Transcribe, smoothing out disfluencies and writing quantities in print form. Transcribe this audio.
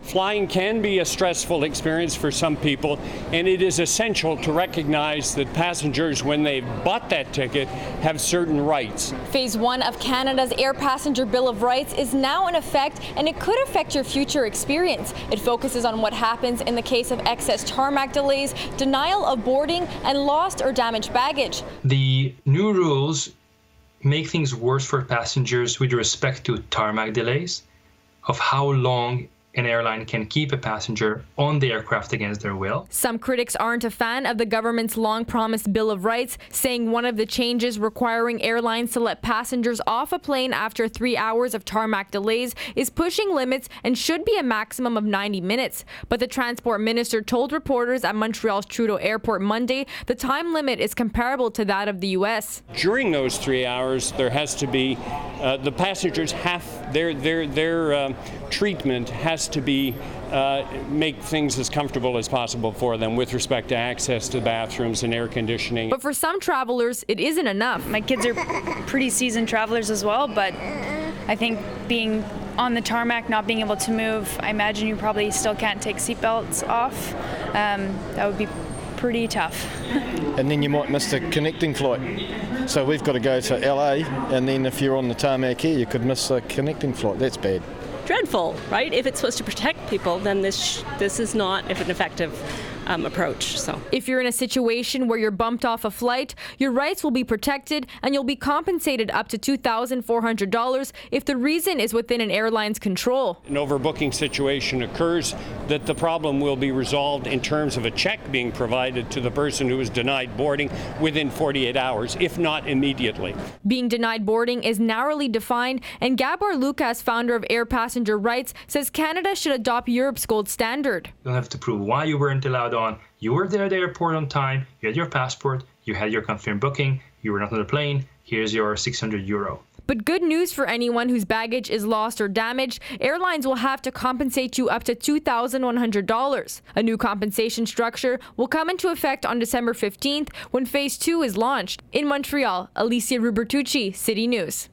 Flying can be a stressful experience for some people, and it is essential to recognize that passengers, when they've bought that ticket, have certain rights. Phase 1 of Canada's Air Passenger Bill of Rights is now in effect, and it could affect your future experience. It focuses on what happens in the case of excess tarmac delays, denial of boarding, and lost or damaged baggage. The new rules make things worse for passengers with respect to tarmac delays, of how long an airline can keep a passenger on the aircraft against their will. Some critics aren't a fan of the government's long-promised Bill of Rights, saying one of the changes requiring airlines to let passengers off a plane after 3 hours of tarmac delays is pushing limits and should be a maximum of 90 minutes. But the transport minister told reporters at Montreal's Trudeau Airport Monday the time limit is comparable to that of the U.S. During those 3 hours, there has to be, the passengers have, their treatment has to be make things as comfortable as possible for them with respect to access to bathrooms and air conditioning. But for some travelers, it isn't enough. My kids are pretty seasoned travelers as well, but I think being on the tarmac, not being able to move, I imagine you probably still can't take seatbelts off. That would be pretty tough. And then you might miss the connecting flight. So we've got to go to LA, and then if you're on the tarmac here, you could miss the connecting flight. That's bad. Dreadful, right? If it's supposed to protect people, then this is not an effective approach. So, if you're in a situation where you're bumped off a flight, your rights will be protected and you'll be compensated up to $2,400 if the reason is within an airline's control. An overbooking situation occurs, that the problem will be resolved in terms of a check being provided to the person who is denied boarding within 48 hours, if not immediately. Being denied boarding is narrowly defined, and Gabor Lucas, founder of Air Passenger Rights, says Canada should adopt Europe's gold standard. You don't have to prove why you weren't allowed on. You were there at the airport on time, you had your passport, you had your confirmed booking, you were not on the plane, here's your €600. But good news for anyone whose baggage is lost or damaged, airlines will have to compensate you up to $2,100. A new compensation structure will come into effect on December 15th when Phase 2 is launched. In Montreal, Alicia Rubertucci, City News.